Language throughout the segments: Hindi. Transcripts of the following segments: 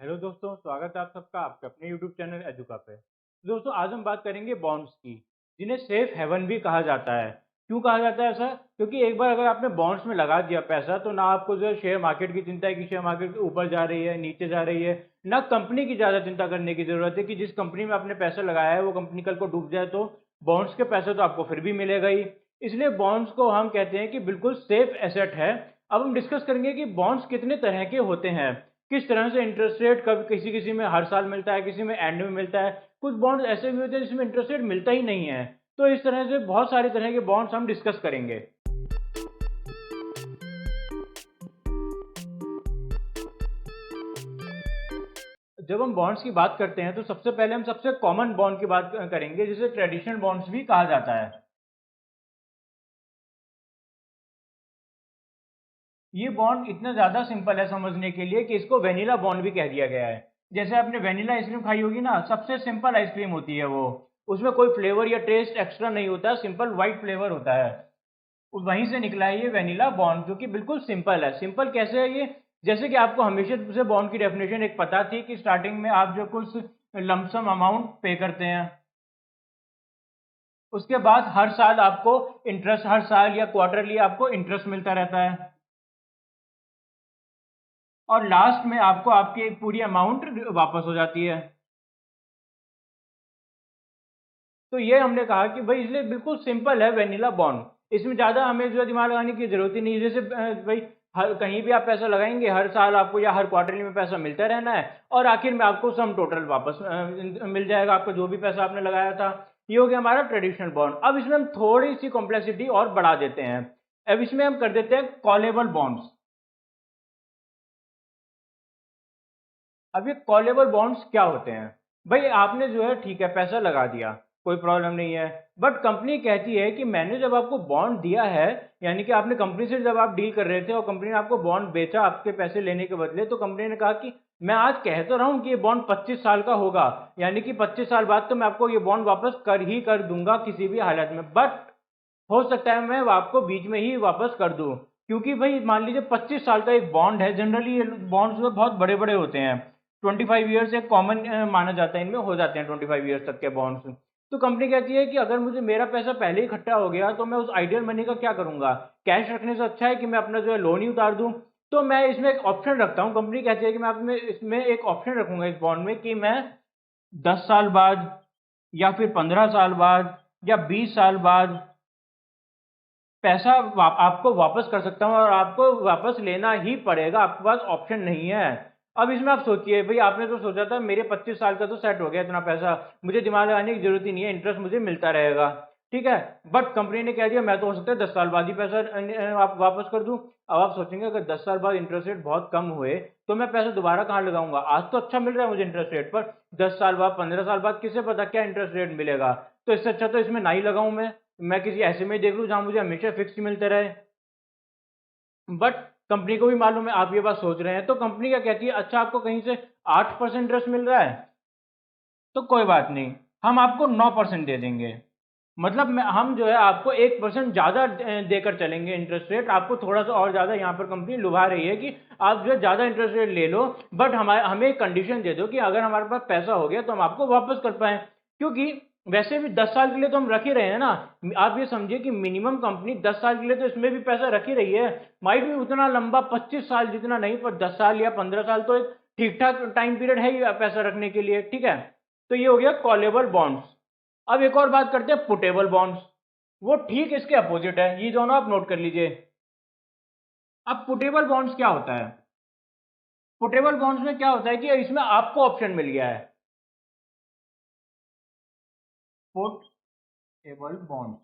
हेलो दोस्तों, स्वागत है आप सबका आपके अपने यूट्यूब चैनल एजुका पे। दोस्तों, आज हम बात करेंगे बॉन्ड्स की, जिन्हें सेफ हेवन भी कहा जाता है। क्यों कहा जाता है ऐसा? क्योंकि एक बार अगर आपने बॉन्ड्स में लगा दिया पैसा, तो ना आपको जो है शेयर मार्केट की चिंता है कि शेयर मार्केट ऊपर जा रही है नीचे जा रही है, ना कंपनी की ज़्यादा चिंता करने की ज़रूरत है कि जिस कंपनी में आपने पैसा लगाया है वो कंपनी कल को डूब जाए तो बॉन्ड्स के पैसे तो आपको फिर भी मिलेगा ही। इसलिए बॉन्ड्स को हम कहते हैं कि बिल्कुल सेफ एसेट है। अब हम डिस्कस करेंगे कि बॉन्ड्स कितने तरह के होते हैं, किस तरह से इंटरेस्ट रेट कब किसी किसी में हर साल मिलता है, किसी में एंड में मिलता है, कुछ बॉन्ड ऐसे भी होते हैं जिसमें इंटरेस्ट रेट मिलता ही नहीं है। तो इस तरह से बहुत सारी तरह के बॉन्ड्स हम डिस्कस करेंगे। जब हम बॉन्ड्स की बात करते हैं तो सबसे पहले हम सबसे कॉमन बॉन्ड की बात करेंगे, जिसे ट्रेडिशनल बॉन्ड्स भी कहा जाता है। ये बॉन्ड इतना ज्यादा सिंपल है समझने के लिए कि इसको वेनिला बॉन्ड भी कह दिया गया है। जैसे आपने वेनिला आइसक्रीम खाई होगी ना, सबसे सिंपल आइसक्रीम होती है वो। उसमें कोई फ्लेवर या टेस्ट एक्स्ट्रा नहीं होता, सिंपल वाइट फ्लेवर होता है। वहीं से निकला है ये वेनिला बॉन्ड, जो कि बिल्कुल सिंपल है। सिंपल कैसे है ये? जैसे कि आपको हमेशा से बॉन्ड की डेफिनेशन एक पता थी कि स्टार्टिंग में आप जो कुछ लमसम अमाउंट पे करते हैं, उसके बाद हर साल आपको इंटरेस्ट, हर साल या क्वार्टरली आपको इंटरेस्ट मिलता रहता है, और लास्ट में आपको आपकी पूरी अमाउंट वापस हो जाती है। तो ये हमने कहा कि भाई इसलिए बिल्कुल सिंपल है वेनिला बॉन्ड। इसमें ज़्यादा हमें जो है दिमाग लगाने की ज़रूरत ही नहीं है। जैसे भाई हर कहीं भी आप पैसा लगाएंगे, हर साल आपको या हर क्वार्टरली में पैसा मिलता रहना है, और आखिर में आपको सम टोटल वापस मिल जाएगा, आपका जो भी पैसा आपने लगाया था। ये हो गया हमारा ट्रेडिशनल बॉन्ड। अब इसमें हम थोड़ी सी कॉम्प्लेक्सिटी और बढ़ा देते हैं। अब इसमें हम कर देते हैं कॉलेबल बॉन्ड्स। अब ये कॉलेबल बॉन्ड्स क्या होते हैं? भाई आपने जो है ठीक है पैसा लगा दिया, कोई प्रॉब्लम नहीं है। बट कंपनी कहती है कि मैंने जब आपको बॉन्ड दिया है, यानी कि आपने कंपनी से जब आप डील कर रहे थे और कंपनी ने आपको बॉन्ड बेचा आपके पैसे लेने के बदले, तो कंपनी ने कहा कि मैं आज कह तो रहा हूँ कि ये बॉन्ड 25 साल का होगा, यानी कि 25 साल बाद तो मैं आपको ये बॉन्ड वापस कर ही कर दूंगा किसी भी हालत में। बट हो सकता है मैं आपको बीच में ही वापस कर दूं, क्योंकि भाई मान लीजिए 25 साल का एक बॉन्ड है। जनरली ये बॉन्ड्स जो बहुत बड़े बड़े होते हैं, 25 ईयर्स एक कॉमन माना जाता है, इनमें हो जाते हैं 25 ईयर्स तक के बॉन्ड्स। तो कंपनी कहती है कि अगर मुझे मेरा पैसा पहले ही इकट्ठा हो गया तो मैं उस आइडियल मनी का क्या करूंगा, कैश रखने से अच्छा है कि मैं अपना जो है लोन ही उतार दूं। तो मैं इसमें एक ऑप्शन रखता हूँ। कंपनी कहती है कि मैं अपने इसमें एक ऑप्शन रखूंगा इस बॉन्ड में कि मैं 10 साल बाद या फिर 15 साल बाद या 20 साल बाद पैसा आपको वापस कर सकता हूँ, और आपको वापस लेना ही पड़ेगा, आपके पास ऑप्शन नहीं है। अब इसमें आप सोचिए, भाई आपने तो सोचा था मेरे 25 साल का तो सेट हो गया इतना पैसा, मुझे दिमाग लगाने की जरूरत ही नहीं है, इंटरेस्ट मुझे मिलता रहेगा, ठीक है। बट कंपनी ने कह दिया मैं तो हो सकता है 10 साल बाद ही पैसा आप वापस कर दूं। अब आप सोचेंगे अगर 10 साल बाद इंटरेस्ट रेट बहुत कम हुए तो मैं पैसा दोबारा कहाँ लगाऊंगा? आज तो अच्छा मिल रहा है मुझे इंटरेस्ट रेट, पर 10 साल बाद 15 साल बाद किसे पता क्या इंटरेस्ट रेट मिलेगा। तो इससे अच्छा तो इसमें ना ही लगाऊं मैं किसी ऐसे में देख लूं जहां मुझे हमेशा फिक्स ही मिलते रहे। बट कंपनी को भी मालूम है आप ये बात सोच रहे हैं, तो कंपनी क्या कहती है, अच्छा आपको कहीं से 8% इंटरेस्ट मिल रहा है, तो कोई बात नहीं, हम आपको 9% दे देंगे। मतलब हम जो है आपको 1% ज्यादा देकर चलेंगे इंटरेस्ट रेट, आपको थोड़ा सा और ज्यादा यहाँ पर कंपनी लुभा रही है कि आप जो है ज्यादा इंटरेस्ट रेट ले लो, बट हमारे हमें एक कंडीशन दे दो कि अगर हमारे पास पैसा हो गया तो हम आपको वापस कर पाए। क्योंकि वैसे भी 10 साल के लिए तो हम रख ही रहे हैं ना। आप ये समझिए कि मिनिमम कंपनी 10 साल के लिए तो इसमें भी पैसा रख ही रही है। माइट भी उतना लंबा 25 साल जितना नहीं, पर 10 साल या 15 साल तो एक ठीक ठाक टाइम पीरियड है ही पैसा रखने के लिए, ठीक है। तो ये हो गया कॉलेबल बॉन्ड्स। अब एक और बात करते हैं पुटेबल बॉन्ड्स। वो ठीक इसके अपोजिट है, ये दोनों आप नोट कर लीजिए। अब पुटेबल बॉन्ड्स क्या होता है? पुटेबल बॉन्ड्स में क्या होता है कि इसमें आपको ऑप्शन मिल गया है पुटेबल बॉन्ड्स।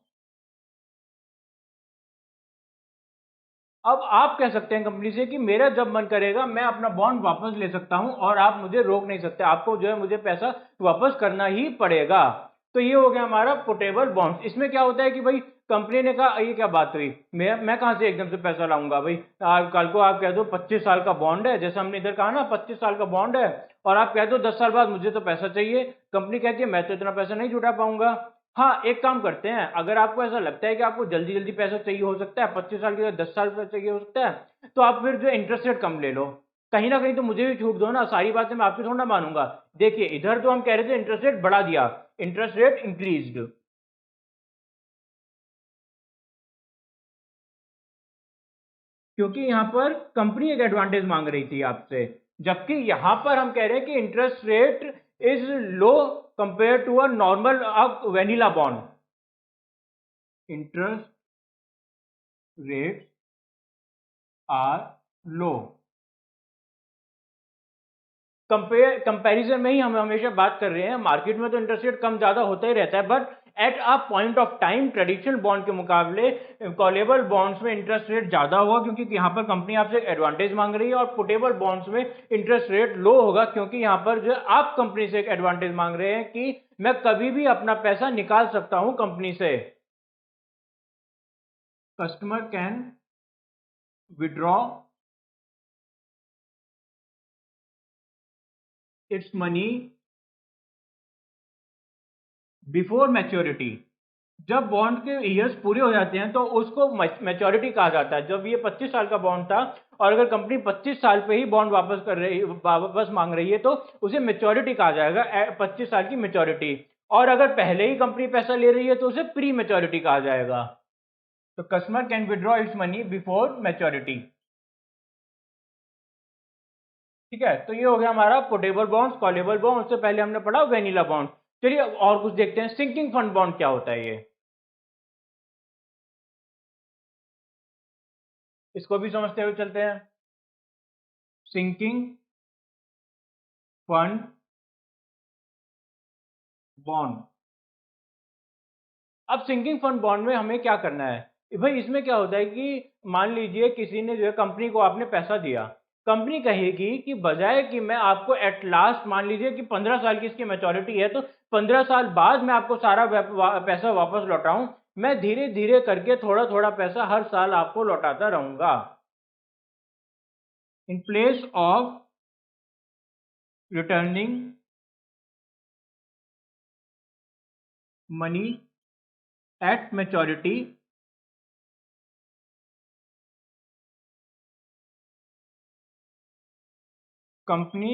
अब आप कह सकते हैं कंपनी से कि मेरा जब मन करेगा मैं अपना बॉन्ड वापस ले सकता हूं, और आप मुझे रोक नहीं सकते, आपको जो है मुझे पैसा वापस करना ही पड़ेगा। तो ये हो गया हमारा पोर्टेबल बॉन्ड्स। इसमें क्या होता है कि भाई कंपनी ने कहा ये क्या बात हुई, मैं कहां से एकदम से पैसा लाऊंगा भाई। आज कल को आप कह दो 25 साल का बॉन्ड है, जैसे हमने इधर कहा ना 25 साल का बॉन्ड है, और आप कह दो 10 साल बाद मुझे तो पैसा चाहिए। कंपनी कहती है मैं तो इतना पैसा नहीं जुटा पाऊंगा। हाँ, एक काम करते हैं, अगर आपको ऐसा लगता है कि आपको जल्दी जल्दी पैसा चाहिए हो सकता है, 25 साल के लिए 10 साल पैसा चाहिए हो सकता है, तो आप फिर जो इंटरेस्ट रेट कम ले लो। कहीं ना कहीं तो मुझे भी छूट दो ना, सारी बातें मैं आपकी थोड़ा ना मानूंगा। देखिए इधर तो हम कह रहे थे इंटरेस्ट रेट बढ़ा दिया, इंटरेस्ट रेट इंक्रीज्ड, क्योंकि यहां पर कंपनी एक एडवांटेज मांग रही थी आपसे, जबकि यहां पर हम कह रहे हैं कि interest rate is low compare to a normal vanilla bond. Interest rates are low, comparison में ही हम हमेशा बात कर रहे हैं, मार्केट में तो इंटरेस्ट रेट कम ज्यादा होता ही रहता है, but at a point of time traditional bond के मुकाबले कॉलेबल बॉन्ड्स में इंटरेस्ट रेट ज्यादा होगा, क्योंकि यहाँ पर कंपनी आपसे एडवांटेज मांग रही है, और पुटेबल बॉन्ड्स में इंटरेस्ट रेट लो होगा, क्योंकि यहाँ पर जो आप कंपनी से एक एडवांटेज मांग रहे हैं कि मैं कभी भी अपना पैसा निकाल सकता हूं कंपनी से। Customer can withdraw it's money before maturity. जब बॉन्ड के ईयर्स पूरे हो जाते हैं तो उसको मैच्योरिटी कहा जाता है। जब ये 25 साल का बॉन्ड था और अगर कंपनी 25 साल पे ही बॉन्ड वापस मांग रही है तो उसे मैच्योरिटी कहा जाएगा, 25 साल की मैच्योरिटी। और अगर पहले ही कंपनी पैसा ले रही है तो उसे प्री मैच्योरिटी कहा जाएगा। तो customer can withdraw it's money before maturity. ठीक है, तो ये हो गया हमारा पोर्टेबल बॉन्ड्स, कॉलेबल बॉन्ड। उससे पहले हमने पढ़ा वेनिला बॉन्ड। चलिए और कुछ देखते हैं, सिंकिंग फंड बॉन्ड क्या होता है ये, इसको भी समझते हुए चलते हैं। Sinking fund bond. अब सिंकिंग फंड बॉन्ड में हमें क्या करना है भाई, इसमें क्या होता है कि मान लीजिए किसी ने जो है कंपनी को आपने पैसा दिया, कंपनी कहेगी कि बजाय कि मैं आपको एट लास्ट, मान लीजिए कि 15 साल की इसकी मैच्योरिटी है, तो 15 साल बाद मैं आपको सारा पैसा वापस लौटाऊं, मैं धीरे धीरे करके थोड़ा थोड़ा पैसा हर साल आपको लौटाता रहूंगा। In place of returning money at maturity, company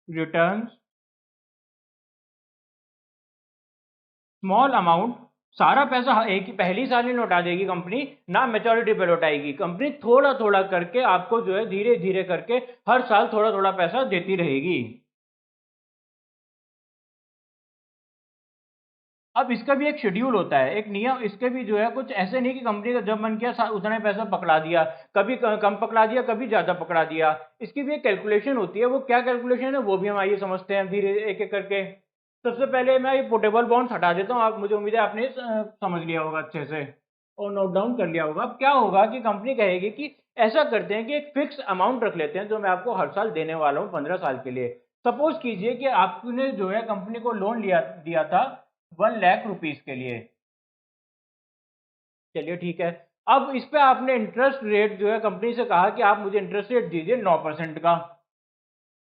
returns small amount. सारा पैसा एक ही पहली साल ही लौटा देगी कंपनी, ना मैच्योरिटी पे लौटाएगी कंपनी, थोड़ा थोड़ा करके आपको जो है धीरे धीरे करके हर साल थोड़ा थोड़ा पैसा देती रहेगी। अब इसका भी एक शेड्यूल होता है, एक नियम, इसके भी जो है कुछ ऐसे नहीं कि कंपनी का जब मन किया उतना ही पैसा पकड़ा दिया, कभी कम पकड़ा दिया, कभी ज्यादा पकड़ा दिया। इसकी भी एक कैलकुलेशन होती है, वो क्या कैलकुलेशन है वो भी हम आइए समझते हैं धीरे एक एक करके। सबसे पहले मैं ये पोर्टेबल बॉन्ड्स हटा देता हूँ, आप मुझे उम्मीद है आपने समझ लिया होगा अच्छे से और नोट डाउन कर लिया होगा। अब क्या होगा कि कंपनी कहेगी कि ऐसा करते हैं कि एक फिक्स अमाउंट रख लेते हैं जो मैं आपको हर साल देने वाला हूँ 15 साल के लिए। सपोज कीजिए कि आपने जो है कंपनी को लोन लिया दिया था 1 लाख रुपीज के लिए। चलिए ठीक है, अब इस पे आपने इंटरेस्ट रेट जो है कंपनी से कहा कि आप मुझे इंटरेस्ट रेट दीजिए 9% का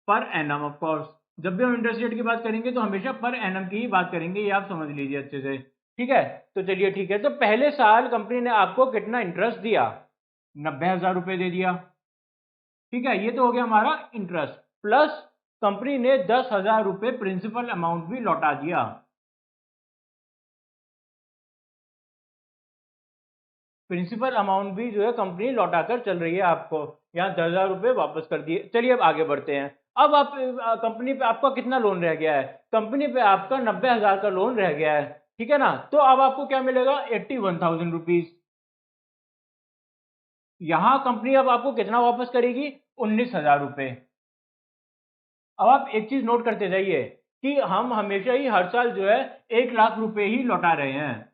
पर एनम। ऑफ कोर्स जब भी हम इंटरेस्ट रेट की बात करेंगे तो हमेशा पर एनम की ही बात करेंगे, ये आप समझ लीजिए अच्छे से। ठीक है, तो चलिए ठीक है, तो पहले साल कंपनी ने आपको कितना इंटरेस्ट दिया, 90,000 रुपये दे दिया। ठीक है, ये तो हो गया हमारा इंटरेस्ट, प्लस कंपनी ने 10,000 रुपये प्रिंसिपल अमाउंट भी लौटा दिया। प्रिंसिपल अमाउंट भी जो है कंपनी लौटाकर चल रही है आपको, यहाँ 10,000 रुपये वापस कर दिए। चलिए अब आगे बढ़ते हैं। अब आप कंपनी पे आपका कितना लोन रह गया है, कंपनी पे आपका 90,000 का लोन रह गया है। ठीक है ना, तो अब आपको क्या मिलेगा, 81,000 रुपीज। यहाँ कंपनी अब आपको कितना वापस करेगी, 19,000 रुपये। अब आप एक चीज नोट करते जाइए कि हम हमेशा ही हर साल जो है 1 लाख रुपए ही लौटा रहे हैं।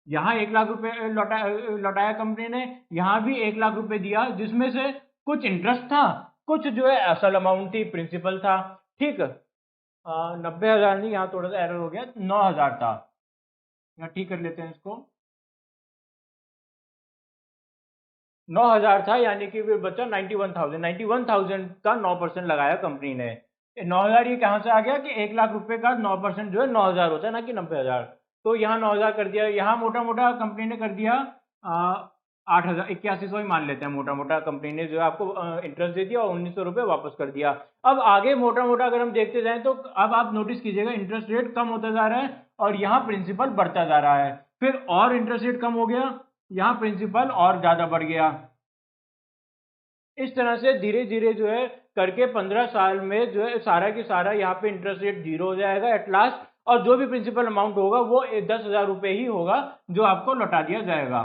यहाँ 1 लाख रुपए लौटाया कंपनी ने, यहाँ भी 1 लाख रुपए दिया, जिसमें से कुछ इंटरेस्ट था, कुछ जो है असल अमाउंट थी, प्रिंसिपल था। ठीक, 90,000 नहीं, यहाँ थोड़ा सा एरर हो गया, 9,000 था। यहाँ ठीक कर लेते हैं इसको, 9,000 था, यानी कि फिर बचा 91,000। 91,000 का 9% लगाया कंपनी ने। 9,000 ये कहाँ से आ गया कि 1 लाख रुपए का 9% जो है 9,000 होता है, ना कि 90,000। तो यहाँ 9,000 कर दिया, यहाँ मोटा मोटा कंपनी ने कर दिया 8,000 8100 ही मान लेते हैं मोटा मोटा, कंपनी ने जो है आपको इंटरेस्ट दे दिया और 1900 रुपये वापस कर दिया। अब आगे मोटा मोटा अगर हम देखते जाएं तो अब आप नोटिस कीजिएगा इंटरेस्ट रेट कम होता जा रहा है और यहाँ प्रिंसिपल बढ़ता जा रहा है, फिर और इंटरेस्ट रेट कम हो गया, यहाँ प्रिंसिपल और ज़्यादा बढ़ गया। इस तरह से धीरे धीरे जो है करके 15 साल में जो है सारा की सारा यहाँ पे इंटरेस्ट रेट जीरो हो जाएगा एट लास्ट, और जो भी प्रिंसिपल अमाउंट होगा वो 10,000 रुपये ही होगा जो आपको लौटा दिया जाएगा।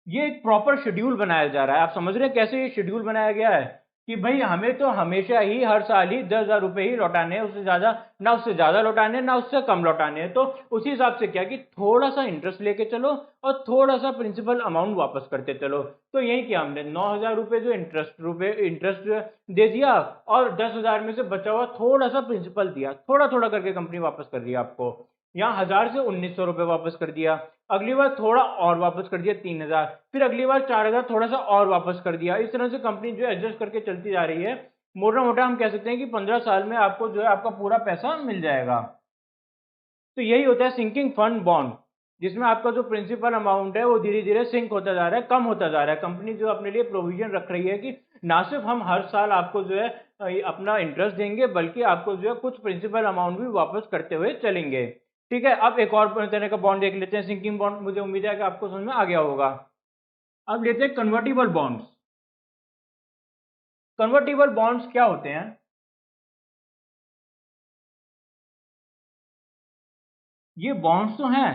ये एक प्रॉपर शेड्यूल बनाया जा रहा है। आप समझ रहे हैं कैसे ये शेड्यूल बनाया गया है कि भाई हमें तो हमेशा ही हर साल ही 10,000 रुपये ही लौटाने हैं, उससे ज़्यादा ना, उससे ज़्यादा लौटाने हैं ना उससे कम लौटाने हैं। तो उसी हिसाब से क्या कि थोड़ा सा इंटरेस्ट लेके चलो और थोड़ा सा प्रिंसिपल अमाउंट वापस करते चलो। तो यही किया हमने, 9,000 रुपये जो इंटरेस्ट दे दिया और 10,000 में से बचा हुआ थोड़ा सा प्रिंसिपल दिया, थोड़ा थोड़ा करके कंपनी वापस कर रही है आपको। यहाँ 1,000 से 1,900 रुपये वापस कर दिया, अगली बार थोड़ा और वापस कर दिया 3,000, फिर अगली बार 4,000 थोड़ा सा और वापस कर दिया। इस तरह से कंपनी जो है एडजस्ट करके चलती जा रही है। मोटा मोटा हम कह सकते हैं कि 15 साल में आपको जो है आपका पूरा पैसा मिल जाएगा। तो यही होता है सिंकिंग फंड बॉन्ड, जिसमें आपका जो प्रिंसिपल अमाउंट है वो धीरे धीरे सिंक होता जा रहा है, कम होता जा रहा है। कंपनी जो अपने लिए प्रोविजन रख रही है कि ना सिर्फ हम हर साल आपको जो है अपना इंटरेस्ट देंगे, बल्कि आपको जो है कुछ प्रिंसिपल अमाउंट भी वापस करते हुए चलेंगे। ठीक है, अब एक और तरह का बॉन्ड देख लेते हैं, सिंकिंग बॉन्ड। मुझे उम्मीद है कि आपको समझ में आ गया होगा। अब लेते हैं कन्वर्टिबल बॉन्ड्स। कन्वर्टिबल बॉन्ड्स क्या होते हैं? ये बॉन्ड्स तो हैं,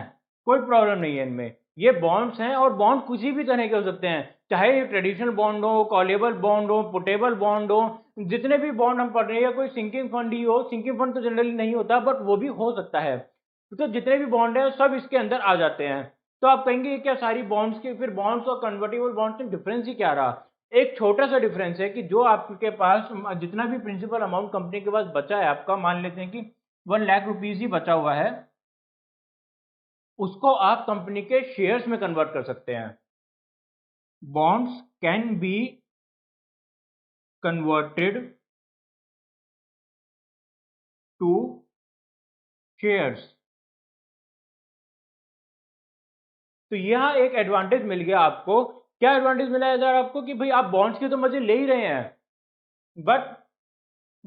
कोई प्रॉब्लम नहीं है इनमें। ये बॉन्ड्स हैं और बॉन्ड किसी भी तरह के हो सकते हैं, चाहे ये ट्रेडिशनल बॉन्ड हो, कॉलेबल बॉन्ड हो, पुटेबल बॉन्ड हो, जितने भी बॉन्ड हम पढ़ रहे हैं, या कोई सिंकिंग फंड ही हो। सिंकिंग फंड तो जनरली नहीं होता बट वो भी हो सकता है। तो जितने भी बॉन्ड है सब इसके अंदर आ जाते हैं। तो आप कहेंगे ये क्या सारी बॉन्ड्स के, फिर बॉन्ड्स और कन्वर्टेबल बॉन्ड्स में डिफरेंस ही क्या रहा? एक छोटा सा डिफरेंस है कि जो आपके पास जितना भी प्रिंसिपल अमाउंट कंपनी के पास बचा है, आपका मान लेते हैं कि 1,00,000 रुपीज ही बचा हुआ है, उसको आप कंपनी के शेयर्स में कन्वर्ट कर सकते हैं। Bonds can be converted to shares. तो यहाँ एक एडवांटेज मिल गया आपको। क्या एडवांटेज मिला है यार आपको कि भाई आप बॉन्ड्स के तो मजे ले ही रहे हैं, बट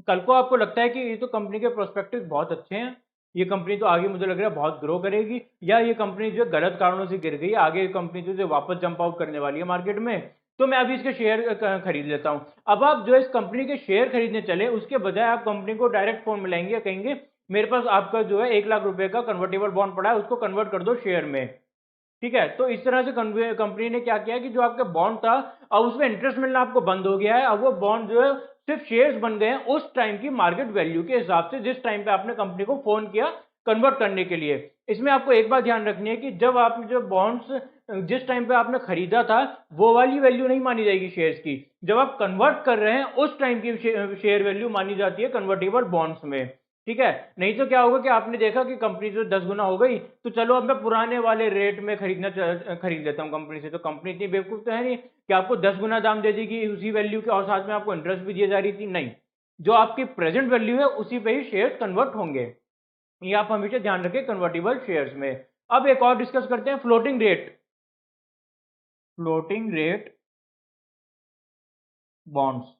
कल को आपको लगता है कि ये तो कंपनी के प्रोस्पेक्टिव बहुत अच्छे हैं, ये कंपनी तो आगे मुझे लग रहा है बहुत ग्रो करेगी, या ये कंपनी जो गलत कारणों से गिर गई, आगे कंपनी जो वापस जंप आउट करने वाली है मार्केट में, तो मैं अभी इसके शेयर खरीद लेता हूँ। अब आप जो इस कंपनी के शेयर खरीदने चले, उसके बजाय आप कंपनी को डायरेक्ट फोन मिलाएंगे, कहेंगे मेरे पास आपका जो है 1,00,000 रुपए का कन्वर्टेबल बॉन्ड पड़ा है, उसको कन्वर्ट कर दो शेयर में। ठीक है, तो इस तरह से कंपनी ने क्या किया कि जो आपका बॉन्ड था, अब उसमें इंटरेस्ट मिलना आपको बंद हो गया है। अब वो बॉन्ड जो है सिर्फ शेयर्स बन गए हैं उस टाइम की मार्केट वैल्यू के हिसाब से, जिस टाइम पे आपने कंपनी को फोन किया कन्वर्ट करने के लिए। इसमें आपको एक बात ध्यान रखनी है कि जब आपने जो बॉन्ड्स जिस टाइम पे आपने खरीदा था, वो वाली वैल्यू नहीं मानी जाएगी शेयर्स की। जब आप कन्वर्ट कर रहे हैं उस टाइम की शेयर वैल्यू मानी जाती है कन्वर्टेबल बॉन्ड्स में। ठीक है, नहीं तो क्या होगा कि आपने देखा कि कंपनी जो 10 गुना हो गई, तो चलो अब मैं पुराने वाले रेट में खरीद लेता हूँ कंपनी से। तो कंपनी इतनी बेवकूफ तो है नहीं कि आपको 10 गुना दाम दे देगी उसी वैल्यू के, और साथ में आपको इंटरेस्ट भी दिए जा रही थी। नहीं, जो आपकी प्रेजेंट वैल्यू है उसी पे ही शेयर कन्वर्ट होंगे। ये आप हमेशा ध्यान रखें कन्वर्टिबल शेयर्स में। अब एक और डिस्कस करते हैं, floating rate. Floating rate bonds.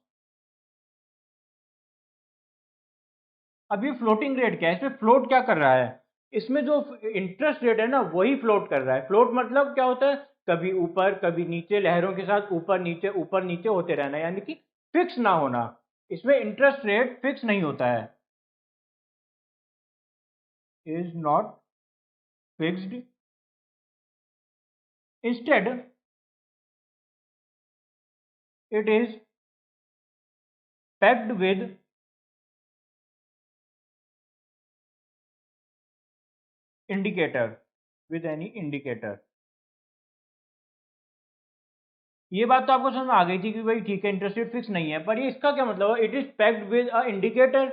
अब ये फ्लोटिंग रेट क्या है, इसमें फ्लोट क्या कर रहा है? इसमें जो इंटरेस्ट रेट है ना वही फ्लोट कर रहा है। फ्लोट मतलब क्या होता है? कभी ऊपर कभी नीचे, लहरों के साथ ऊपर नीचे होते रहना, यानी कि फिक्स ना होना। इसमें इंटरेस्ट रेट फिक्स नहीं होता है, is not fixed. Instead it is pegged with indicator, with any indicator. ये बात तो आपको समझ में आ गई थी कि भाई ठीक है इंटरेस्ट रेट फिक्स नहीं है, पर ये इसका क्या मतलब है? It is packed with a indicator.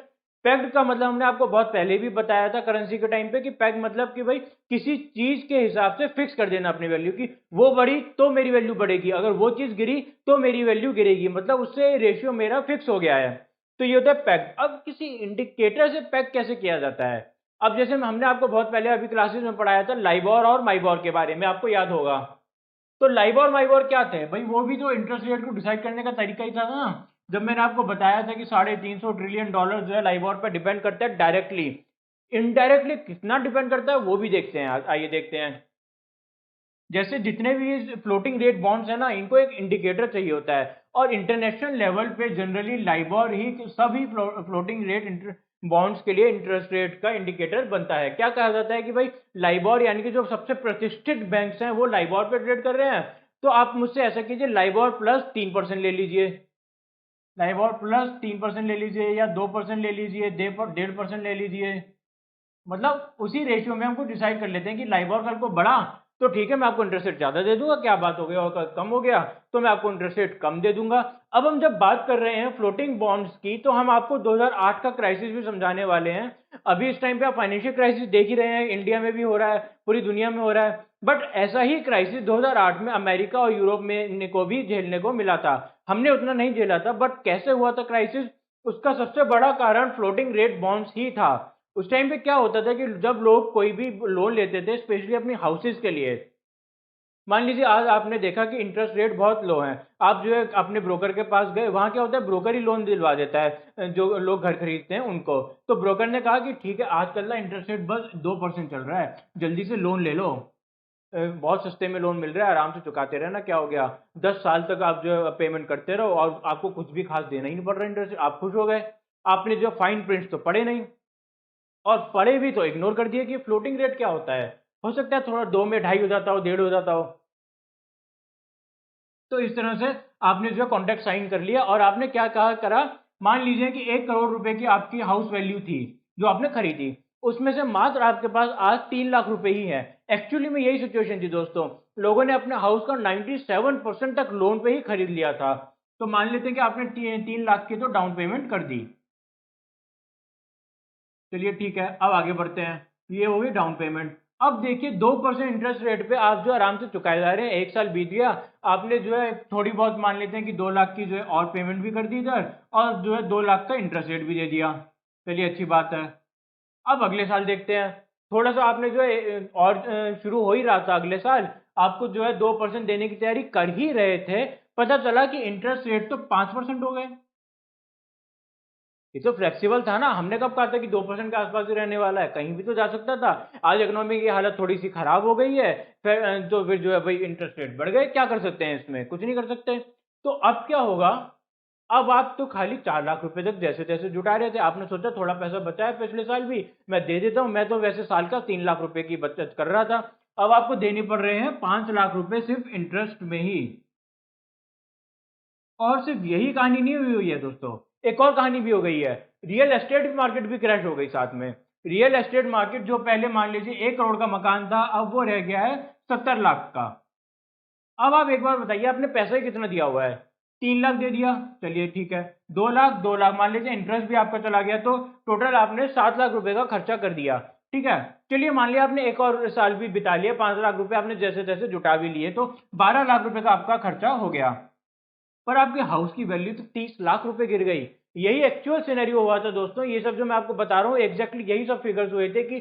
Packed का मतलब हमने आपको बहुत पहले भी बताया था करेंसी के टाइम पे कि पैक्ड मतलब कि भाई किसी चीज के हिसाब से फिक्स कर देना अपनी वैल्यू की, वो बढ़ी तो मेरी वैल्यू बढ़ेगी, अगर वो चीज गिरी तो मेरी वैल्यू गिरेगी, मतलब उससे रेशियो मेरा फिक्स हो गया है। तो ये होता है पैक्ड। अब किसी इंडिकेटर से पैक कैसे किया जाता है? अब जैसे हमने आपको बहुत पहले अभी क्लासेस में पढ़ाया था लाइबोर और माइबोर के बारे में, आपको याद होगा। तो लाइबोर माइबोर क्या थे भाई? वो भी तो इंटरेस्ट रेट को डिसाइड करने का तरीका ही था ना। जब मैंने आपको बताया था कि $350 ट्रिलियन जो है लाइबोर पर डिपेंड करता है डायरेक्टली। इनडायरेक्टली कितना डिपेंड करता है वो भी देखते हैं, आइए देखते हैं। जैसे जितने भी फ्लोटिंग रेट बॉन्ड्स है ना, इनको एक इंडिकेटर चाहिए होता है, और इंटरनेशनल लेवल पे जनरली लाइबोर ही सभी फ्लोटिंग रेट बॉन्ड्स के लिए इंटरेस्ट रेट का इंडिकेटर बनता है। क्या कहा जाता है कि भाई लाइबोर यानी कि जो सबसे प्रतिष्ठित बैंक्स हैं वो लाइबोर पे ट्रेड कर रहे हैं, तो आप मुझसे ऐसा कीजिए लाइबोर प्लस 3% ले लीजिए, लाइबोर प्लस 3% ले लीजिए, या 2% ले लीजिए, 1.5% ले लीजिए। मतलब उसी रेशियो में हमको डिसाइड कर लेते हैं कि लाइबोर कल को बढ़ा तो ठीक है मैं आपको इंटरेस्ट रेट ज्यादा दे दूंगा, क्या बात हो गया, और कम हो गया तो मैं आपको इंटरेस्ट रेट कम दे दूंगा। अब हम जब बात कर रहे हैं फ्लोटिंग बॉन्ड्स की, तो हम आपको 2008 का क्राइसिस भी समझाने वाले हैं। अभी इस टाइम पे आप फाइनेंशियल क्राइसिस देख ही रहे हैं, इंडिया में भी हो रहा है, पूरी दुनिया में हो रहा है, बट ऐसा ही क्राइसिस 2008 में अमेरिका और यूरोप में को भी झेलने को मिला था। हमने उतना नहीं झेला था, बट कैसे हुआ था क्राइसिस, उसका सबसे बड़ा कारण फ्लोटिंग रेट बॉन्ड्स ही था। उस टाइम पे क्या होता था कि जब लोग कोई भी लोन लेते थे, स्पेशली अपनी हाउसेज के लिए, मान लीजिए आज आपने देखा कि इंटरेस्ट रेट बहुत लो है, आप जो है अपने ब्रोकर के पास गए, वहां क्या होता है ब्रोकर ही लोन दिलवा देता है जो लोग घर खरीदते हैं उनको। तो ब्रोकर ने कहा कि ठीक है आजकल ना इंटरेस्ट रेट बस 2% चल रहा है, जल्दी से लोन ले लो, बहुत सस्ते में लोन मिल रहा है, आराम से चुकाते रहना, क्या हो गया, 10 साल तक आप जो है पेमेंट करते रहो और आपको कुछ भी खास देना ही नहीं पड़ रहा इंटरेस्ट, आप खुश हो गए। आपने जो फाइन प्रिंट्स तो पढ़े नहीं, और पढ़े भी तो इग्नोर कर दिए कि फ्लोटिंग रेट क्या होता है, हो सकता है थोड़ा 2 में ढाई हो जाता हो, 1.5 हो जाता हो। तो इस तरह से आपने जो कॉन्ट्रैक्ट साइन कर लिया, और आपने क्या कहा करा, मान लीजिए कि 1 करोड़ रुपए की आपकी हाउस वैल्यू थी जो आपने खरीदी, उसमें से मात्र आपके पास आज 3 लाख रुपए ही है। एक्चुअली में यही सिचुएशन थी दोस्तों, लोगों ने अपने हाउस का 97% तक लोन पे ही खरीद लिया था। तो मान लेते हैं कि आपने 3 लाख की तो डाउन पेमेंट कर दी। चलिए ठीक है, अब आगे बढ़ते हैं। ये होगी डाउन पेमेंट। अब देखिए 2% इंटरेस्ट रेट पे आप जो आराम से चुकाए जा रहे हैं, 1 साल बीत गया, आपने जो है थोड़ी बहुत मान लेते हैं कि 2 लाख की जो है और पेमेंट भी कर दी इधर, और जो है 2 लाख का इंटरेस्ट रेट भी दे दिया। चलिए अच्छी बात है। अब अगले साल देखते हैं, थोड़ा सा आपने जो है और शुरू हो ही रहा था अगले साल, आपको जो है 2% देने की तैयारी कर ही रहे थे, पता चला कि इंटरेस्ट रेट तो 5% हो गए। ये तो फ्लेक्सिबल था ना, हमने कब कहा था कि 2% के आसपास ही रहने वाला है, कहीं भी तो जा सकता था। आज इकोनॉमी की हालत थोड़ी सी खराब हो गई है, फिर तो फिर जो है भाई इंटरेस्ट रेट बढ़ गए, क्या कर सकते हैं इसमें, कुछ नहीं कर सकते। तो अब क्या होगा, अब आप तो खाली 4 लाख रुपए तक जैसे तैसे जुटा रहे थे, आपने सोचा थोड़ा पैसा बचा है पिछले साल भी मैं दे देता हूँ, मैं तो वैसे साल का 3 लाख रुपए की बचत कर रहा था। अब आपको देने पड़ रहे हैं 5 लाख रुपए सिर्फ इंटरेस्ट में ही। और सिर्फ यही कहानी नहीं हुई हुई है दोस्तों, एक और कहानी भी हो गई है, रियल एस्टेट मार्केट भी क्रैश हो गई साथ में। रियल एस्टेट मार्केट जो पहले मान लीजिए 1 करोड़ का मकान था, अब वो रह गया है 70 लाख का। अब आप एक बार बताइए आपने पैसा ही कितना दिया हुआ है, 3 लाख दे दिया, चलिए ठीक है, 2 लाख 2 लाख मान लीजिए इंटरेस्ट भी आपका चला गया, तो टोटल आपने 7 लाख रुपए का खर्चा कर दिया। ठीक है, चलिए मान लिया आपने एक और साल भी बिता लिया, 5 लाख रुपए आपने जैसे तैसे जुटा भी लिए, तो 12 लाख रुपए का आपका खर्चा हो गया। पर आपके हाउस की वैल्यू तो 30 लाख रुपए गिर गई। यही एक्चुअल सिनेरियो हुआ था दोस्तों, ये सब जो मैं आपको बता रहा हूँ एग्जैक्टली यही सब फिगर्स हुए थे कि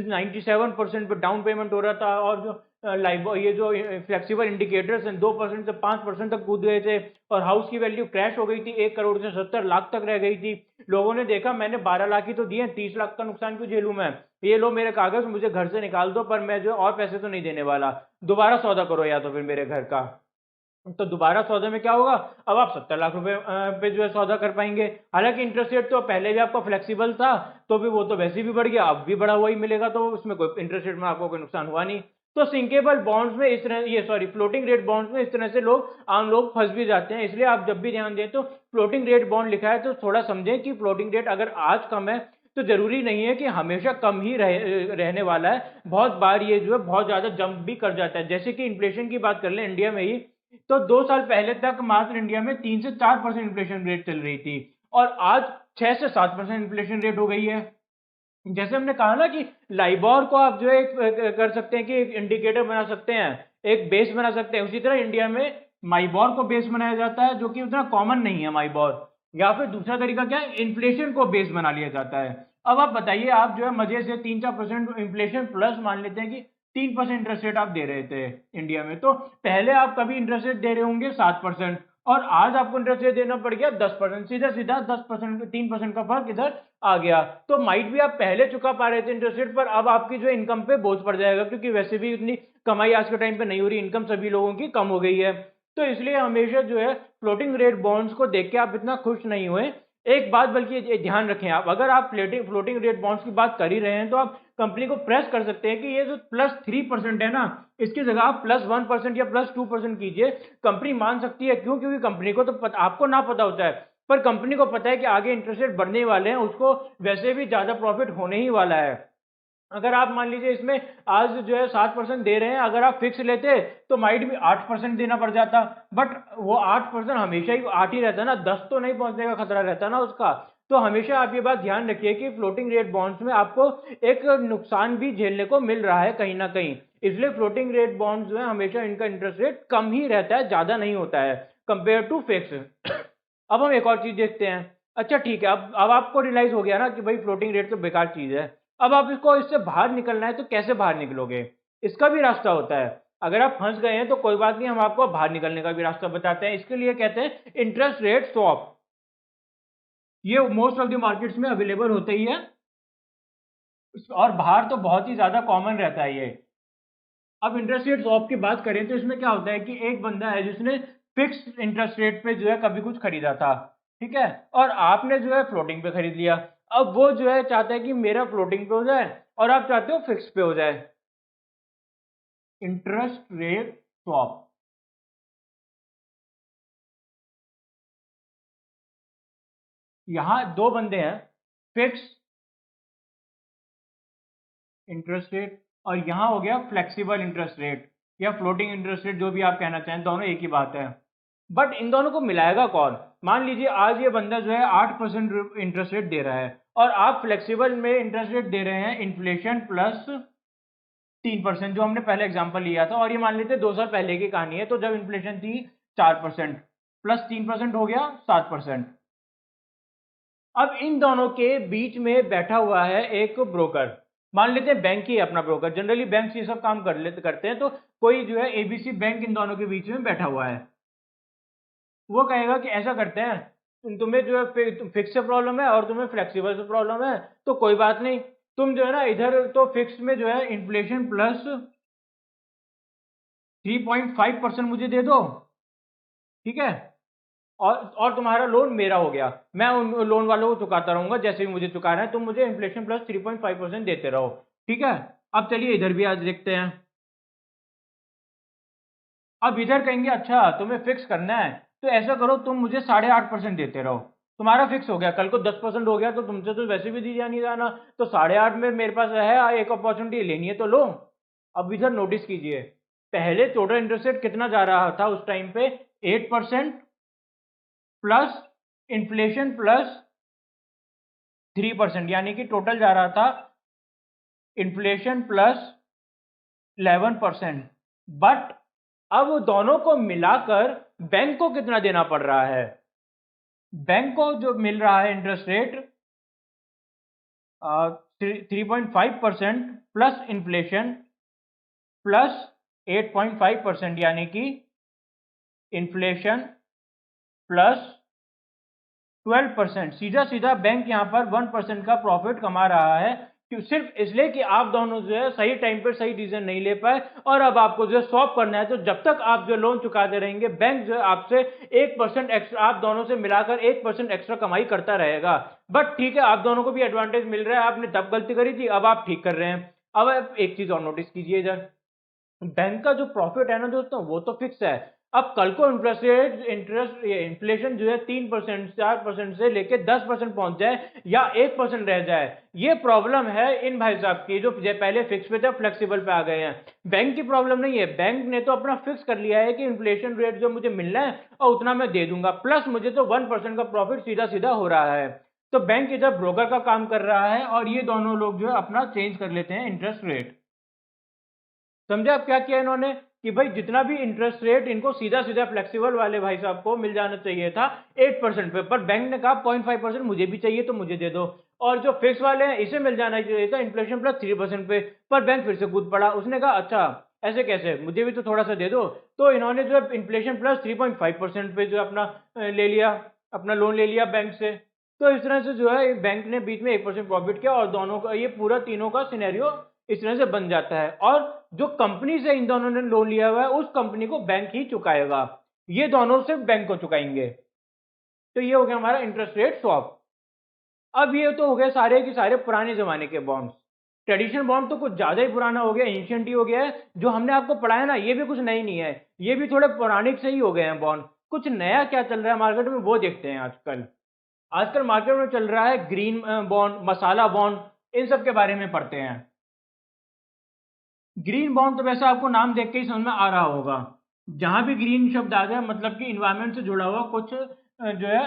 97% पे डाउन पेमेंट हो रहा था, और जो लाइव ये जो फ्लेक्सिबल इंडिकेटर्स हैं 2% से 5% तक कूद गए थे, और हाउस की वैल्यू क्रैश हो गई थी, 1 करोड़ से 70 लाख तक रह गई थी। लोगों ने देखा मैंने 12 लाख ही तो दिए, 30 लाख का नुकसान क्यों झेलूं मैं, ये लो मेरे कागज, मुझे घर से निकाल दो, पर मैं जो और पैसे तो नहीं देने वाला, दोबारा सौदा करो या तो फिर मेरे घर का। तो दोबारा सौदे में क्या होगा, अब आप 70 लाख रुपए पे जो है सौदा कर पाएंगे। हालांकि इंटरेस्ट रेट तो पहले भी आपका फ्लेक्सिबल था, तो भी वो तो वैसे भी बढ़ गया, अब भी बढ़ा हुआ ही मिलेगा, तो उसमें कोई इंटरेस्ट रेट में आपको कोई नुकसान हुआ नहीं। तो सिंकेबल बॉन्ड्स में इस तरह, ये सॉरी फ्लोटिंग रेट बॉन्ड्स में इस तरह से लोग आम लोग फंस भी जाते हैं। इसलिए आप जब भी ध्यान दें तो फ्लोटिंग रेट बॉन्ड लिखा है तो थोड़ा समझें कि फ्लोटिंग रेट अगर आज कम है तो जरूरी नहीं है कि हमेशा कम ही रहने वाला है, बहुत बार ये जो है बहुत ज्यादा जंप भी कर जाता है। जैसे कि इन्फ्लेशन की बात कर लें इंडिया में ही, तो 2 साल पहले तक मात्र इंडिया में 3 से 4% इन्फ्लेशन रेट चल रही थी, और आज 6 से 7% इन्फ्लेशन रेट हो गई है। जैसे हमने कहा ना कि लाइबोर को आप जो है कर सकते हैं कि एक इंडिकेटर बना सकते हैं, एक बेस बना सकते हैं, उसी तरह इंडिया में माइबोर को बेस बनाया जाता है, जो कि उतना कॉमन नहीं है माइबोर। या फिर दूसरा तरीका क्या है, इन्फ्लेशन को बेस बना लिया जाता है। अब आप बताइए, आप जो है मजे से 3-4% इन्फ्लेशन प्लस मान लेते हैं कि 3% इंटरेस्ट रेट आप दे रहे थे इंडिया में, तो पहले आप कभी इंटरेस्ट रेट दे रहे होंगे 7%, और आज आपको इंटरेस्ट रेट देना पड़ गया 10%, सीधा सीधा 10%, 3% का फर्क इधर आ गया। तो माइट भी आप पहले चुका पा रहे थे इंटरेस्ट रेट पर, अब आपकी जो इनकम पे बोझ पड़ जाएगा, क्योंकि वैसे भी इतनी कमाई आज के टाइम पे नहीं हो रही, इनकम सभी लोगों की कम हो गई है। तो इसलिए हमेशा जो है फ्लोटिंग रेट बॉन्ड्स को देख के आप इतना खुश नहीं हुए। एक बात बल्कि ध्यान रखें आप, अगर आप फ्लोटिंग रेट बॉन्ड्स की बात कर ही रहे हैं तो आप कंपनी को प्रेस कर सकते हैं कि ये जो +3% है ना, इसकी जगह आप +1% या +2% कीजिए। कंपनी मान सकती है, क्यों? क्योंकि कंपनी को तो आपको ना पता होता है, पर कंपनी को पता है कि आगे इंटरेस्ट रेट बढ़ने वाले हैं, उसको वैसे भी ज्यादा प्रॉफिट होने ही वाला है। अगर आप मान लीजिए इसमें आज जो है 7% दे रहे हैं, अगर आप फिक्स लेते तो माइट भी 8% देना पड़ जाता, बट वो 8% हमेशा ही 8 ही रहता ना, 10 तो नहीं पहुंचने का खतरा रहता ना उसका। तो हमेशा आप ये बात ध्यान रखिए कि फ्लोटिंग रेट बॉन्ड्स में आपको एक नुकसान भी झेलने को मिल रहा है कहीं ना कहीं, इसलिए फ्लोटिंग रेट बॉन्ड्स जो है हमेशा इनका इंटरेस्ट रेट कम ही रहता है, ज्यादा नहीं होता है कंपेयर टू फिक्स। अब हम एक और चीज देखते हैं। अच्छा ठीक है, अब आपको रियलाइज हो गया ना कि भाई फ्लोटिंग रेट तो बेकार चीज है। अब आप इसको इससे बाहर निकलना है तो कैसे बाहर निकलोगे? इसका भी रास्ता होता है। अगर आप फंस गए हैं तो कोई बात नहीं, हम आपको बाहर निकलने का भी रास्ता बताते हैं। इसके लिए कहते हैं इंटरेस्ट रेट स्वैप। ये मोस्ट ऑफ द मार्केट्स में अवेलेबल होते ही है, और बाहर तो बहुत ही ज्यादा कॉमन रहता है ये। अब इंटरेस्ट रेट स्वैप की बात करें तो इसमें क्या होता है कि एक बंदा है जिसने फिक्स इंटरेस्ट रेट पे जो है कभी कुछ खरीदा था, ठीक है, और आपने जो है फ्लोटिंग पे खरीद लिया। अब वो जो है चाहता है कि मेरा फ्लोटिंग पे हो जाए और आप चाहते हो फिक्स पे हो जाए। Interest rate swap. यहां दो बंदे हैं, फिक्स इंटरेस्ट रेट, और यहां हो गया फ्लेक्सिबल इंटरेस्ट रेट या फ्लोटिंग इंटरेस्ट रेट, जो भी आप कहना चाहें, दोनों एक ही बात है। बट इन दोनों को मिलाएगा कौन? मान लीजिए आज ये बंदा जो है 8% इंटरेस्ट रेट दे रहा है, और आप फ्लेक्सिबल में इंटरेस्ट रेट दे रहे हैं इन्फ्लेशन प्लस 3%, जो हमने पहले एग्जांपल लिया था, और ये मान लेते 2 साल पहले की कहानी है, तो जब इन्फ्लेशन थी 4%, प्लस 3% हो गया 7%। अब इन दोनों के बीच में बैठा हुआ है एक ब्रोकर, मान लेते हैं बैंक ही है अपना ब्रोकर, जनरली बैंक ये सब काम करते हैं, तो कोई जो है एबीसी बैंक इन दोनों के बीच में बैठा हुआ है। वो कहेगा कि ऐसा करते हैं, तुम्हें जो है फिक्स से प्रॉब्लम है और तुम्हें फ्लेक्सिबल से प्रॉब्लम है, तो कोई बात नहीं, तुम जो है ना इधर तो फिक्स में जो है इन्फ्लेशन प्लस 3.5% मुझे दे दो, ठीक है, और तुम्हारा लोन मेरा हो गया, मैं उन लोन वालों को चुकाता रहूंगा जैसे भी मुझे चुकाना है, तुम मुझे इन्फ्लेशन प्लस 3.5% देते रहो, ठीक है। अब चलिए इधर भी आज देखते हैं। अब इधर कहेंगे अच्छा तुम्हें फिक्स करना है, तो ऐसा करो तुम मुझे 8.5% देते रहो, तुम्हारा फिक्स हो गया, कल को 10% हो गया तो तुमसे तो वैसे भी दी जानी जाना, तो 8.5 में मेरे पास है एक अपॉर्चुनिटी लेनी है तो लो। अब इधर नोटिस कीजिए, पहले टोटल इंटरेस्ट रेट कितना जा रहा था उस टाइम पे? 8% प्लस इन्फ्लेशन प्लस 3%, यानी कि टोटल जा रहा था इन्फ्लेशन प्लस 11%। बट अब दोनों को मिलाकर बैंक को कितना देना पड़ रहा है? बैंक को जो मिल रहा है interest rate 3.5% plus inflation plus 8.5%, यानी कि इन्फ्लेशन प्लस 12%। सीधा सीधा बैंक यहां पर 1% का प्रॉफिट कमा रहा है, क्यों? सिर्फ इसलिए कि आप दोनों जो है सही टाइम पर सही डिसीजन नहीं ले पाए, और अब आपको जो है स्वैप करना है, तो जब तक आप जो लोन चुकाते रहेंगे बैंक जो है आपसे 1% एक्स्ट्रा, आप दोनों से मिलाकर 1% एक्स्ट्रा कमाई करता रहेगा। बट ठीक है, आप दोनों को भी एडवांटेज मिल रहा है, आपने तब गलती करी थी, अब आप ठीक कर रहे हैं। अब आप एक चीज और नोटिस कीजिए इधर, बैंक का जो प्रॉफिट है ना दोस्तों, वो तो फिक्स है। अब कल को इंटरेस्ट इन्फ्लेशन जो है 3% 4% से लेके 10% पहुंच जाए या 1% रह जाए, ये प्रॉब्लम है इन भाई साहब की जो पहले फिक्स पे थे फ्लेक्सिबल पे आ गए हैं। बैंक की प्रॉब्लम नहीं है, बैंक ने तो अपना फिक्स कर लिया है कि इन्फ्लेशन रेट जो मुझे मिलना है और उतना मैं दे दूंगा, प्लस मुझे तो 1% का प्रॉफिट सीधा सीधा हो रहा है। तो बैंक इधर ब्रोकर का काम कर रहा है, और ये दोनों लोग जो है अपना चेंज कर लेते हैं इंटरेस्ट रेट। समझे आप क्या किया इन्होंने? कि भाई जितना भी इंटरेस्ट रेट इनको सीधा सीधा फ्लेक्सिबल वाले भाई साहब को मिल जाना चाहिए था 8% पे, पर बैंक ने कहा 0.5% मुझे भी चाहिए तो मुझे दे दो, और जो फिक्स वाले हैं इसे मिल जाना चाहिए था इन्फ्लेशन प्लस 3% पे, पर बैंक फिर से कूद पड़ा, उसने कहा अच्छा ऐसे कैसे, मुझे भी तो थोड़ा सा दे दो। तो इन्होंने जो है इन्फ्लेशन प्लस 3.5% पे जो अपना ले लिया, अपना लोन ले लिया बैंक से। तो इस तरह से जो है बैंक ने बीच में 1% प्रॉफिट किया, और दोनों का ये पूरा तीनों का सिनेरियो इस तरह से बन जाता है, और जो कंपनी से इन दोनों ने लोन लिया हुआ है उस कंपनी को बैंक ही चुकाएगा, ये दोनों सिर्फ बैंक को चुकाएंगे। तो ये हो गया हमारा इंटरेस्ट रेट स्वैप। अब ये तो हो गए सारे के सारे पुराने जमाने के बॉन्ड्स। ट्रेडिशनल बॉन्ड तो कुछ ज्यादा ही पुराना हो गया, एंशियंट ही हो गया है। जो हमने आपको पढ़ाया ना ये भी कुछ नई नहीं है, ये भी थोड़े पौराणिक से ही हो गए हैं बॉन्ड। कुछ नया क्या चल रहा है मार्केट में वो देखते हैं आजकल। आजकल मार्केट में चल रहा है ग्रीन बॉन्ड, मसाला बॉन्ड, इन सब के बारे में पढ़ते हैं। ग्रीन बॉन्ड तो वैसे आपको नाम देख के ही समझ में आ रहा होगा, जहां भी ग्रीन शब्द आ जाए मतलब कि इन्वायरमेंट से जुड़ा हुआ कुछ जो है